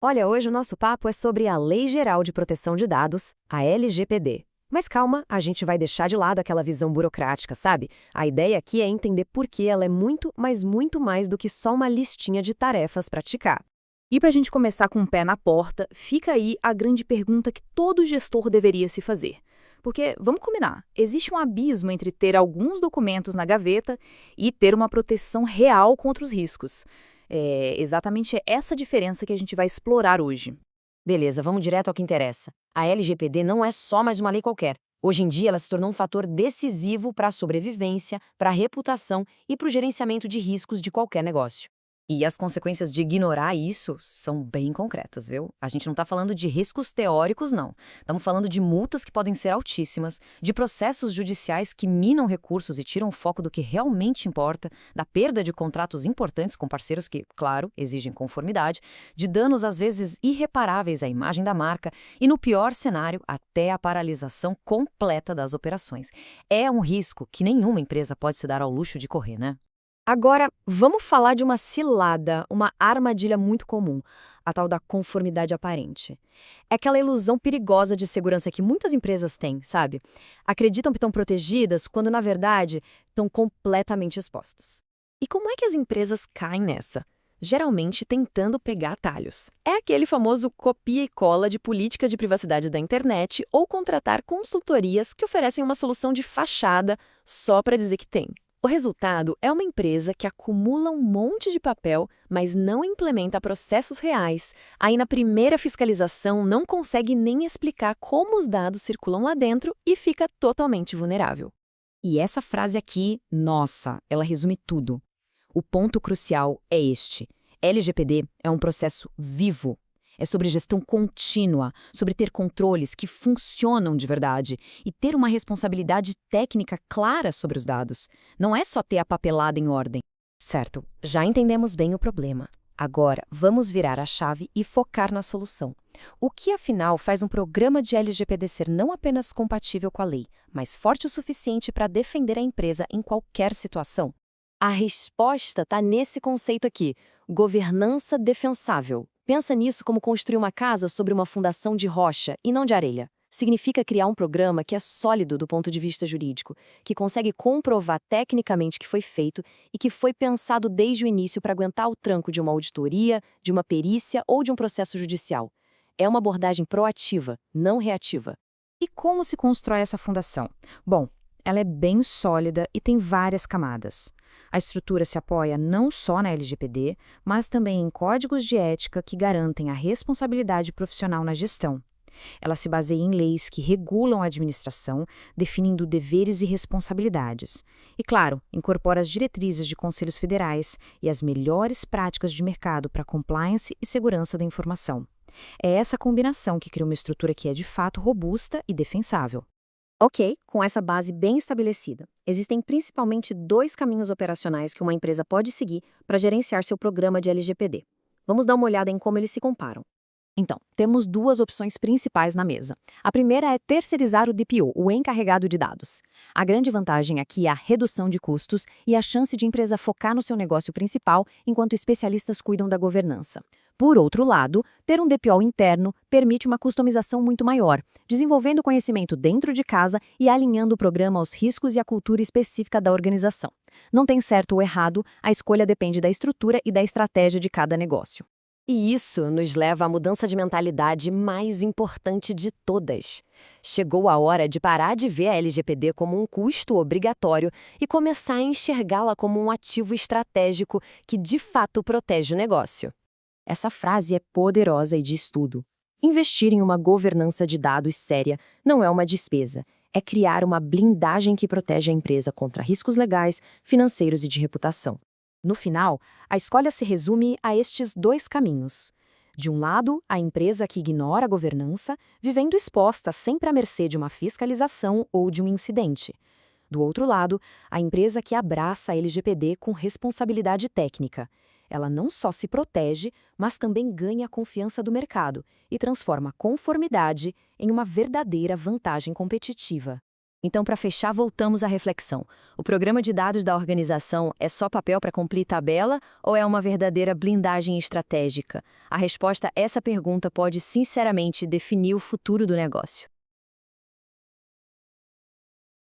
Olha, hoje o nosso papo é sobre a Lei Geral de Proteção de Dados, a LGPD. Mas calma, a gente vai deixar de lado aquela visão burocrática, sabe? A ideia aqui é entender por que ela é muito, mas muito mais do que só uma listinha de tarefas para ticar. E para a gente começar com o pé na porta, fica aí a grande pergunta que todo gestor deveria se fazer. Porque, vamos combinar, existe um abismo entre ter alguns documentos na gaveta e ter uma proteção real contra os riscos. É exatamente essa diferença que a gente vai explorar hoje. Beleza, vamos direto ao que interessa. A LGPD não é só mais uma lei qualquer. Hoje em dia, ela se tornou um fator decisivo para a sobrevivência, para a reputação e para o gerenciamento de riscos de qualquer negócio. E as consequências de ignorar isso são bem concretas, viu? A gente não está falando de riscos teóricos, não. Estamos falando de multas que podem ser altíssimas, de processos judiciais que minam recursos e tiram o foco do que realmente importa, da perda de contratos importantes com parceiros que, claro, exigem conformidade, de danos às vezes irreparáveis à imagem da marca e, no pior cenário, até a paralisação completa das operações. É um risco que nenhuma empresa pode se dar ao luxo de correr, né? Agora, vamos falar de uma cilada, uma armadilha muito comum, a tal da conformidade aparente. É aquela ilusão perigosa de segurança que muitas empresas têm, sabe? Acreditam que estão protegidas quando, na verdade, estão completamente expostas. E como é que as empresas caem nessa? Geralmente tentando pegar atalhos. É aquele famoso copia e cola de políticas de privacidade da internet ou contratar consultorias que oferecem uma solução de fachada só para dizer que tem. O resultado é uma empresa que acumula um monte de papel, mas não implementa processos reais. Aí, na primeira fiscalização, não consegue nem explicar como os dados circulam lá dentro e fica totalmente vulnerável. E essa frase aqui, nossa, ela resume tudo. O ponto crucial é este: LGPD é um processo vivo. É sobre gestão contínua, sobre ter controles que funcionam de verdade e ter uma responsabilidade técnica clara sobre os dados. Não é só ter a papelada em ordem. Certo, já entendemos bem o problema. Agora, vamos virar a chave e focar na solução. O que, afinal, faz um programa de LGPD ser não apenas compatível com a lei, mas forte o suficiente para defender a empresa em qualquer situação? A resposta está nesse conceito aqui: governança defensável. Pensa nisso como construir uma casa sobre uma fundação de rocha e não de areia. Significa criar um programa que é sólido do ponto de vista jurídico, que consegue comprovar tecnicamente que foi feito e que foi pensado desde o início para aguentar o tranco de uma auditoria, de uma perícia ou de um processo judicial. É uma abordagem proativa, não reativa. E como se constrói essa fundação? Bom, ela é bem sólida e tem várias camadas. A estrutura se apoia não só na LGPD, mas também em códigos de ética que garantem a responsabilidade profissional na gestão. Ela se baseia em leis que regulam a administração, definindo deveres e responsabilidades. E, claro, incorpora as diretrizes de conselhos federais e as melhores práticas de mercado para compliance e segurança da informação. É essa combinação que cria uma estrutura que é de fato robusta e defensável. Ok, com essa base bem estabelecida, existem principalmente dois caminhos operacionais que uma empresa pode seguir para gerenciar seu programa de LGPD. Vamos dar uma olhada em como eles se comparam. Então, temos duas opções principais na mesa. A primeira é terceirizar o DPO, o encarregado de dados. A grande vantagem aqui é a redução de custos e a chance de a empresa focar no seu negócio principal enquanto especialistas cuidam da governança. Por outro lado, ter um DPO interno permite uma customização muito maior, desenvolvendo conhecimento dentro de casa e alinhando o programa aos riscos e à cultura específica da organização. Não tem certo ou errado, a escolha depende da estrutura e da estratégia de cada negócio. E isso nos leva à mudança de mentalidade mais importante de todas. Chegou a hora de parar de ver a LGPD como um custo obrigatório e começar a enxergá-la como um ativo estratégico que de fato protege o negócio. Essa frase é poderosa e diz tudo. Investir em uma governança de dados séria não é uma despesa, é criar uma blindagem que protege a empresa contra riscos legais, financeiros e de reputação. No final, a escolha se resume a estes dois caminhos. De um lado, a empresa que ignora a governança, vivendo exposta sempre à mercê de uma fiscalização ou de um incidente. Do outro lado, a empresa que abraça a LGPD com responsabilidade técnica. Ela não só se protege, mas também ganha a confiança do mercado e transforma a conformidade em uma verdadeira vantagem competitiva. Então, para fechar, voltamos à reflexão. O programa de dados da organização é só papel para cumprir tabela ou é uma verdadeira blindagem estratégica? A resposta a essa pergunta pode, sinceramente, definir o futuro do negócio.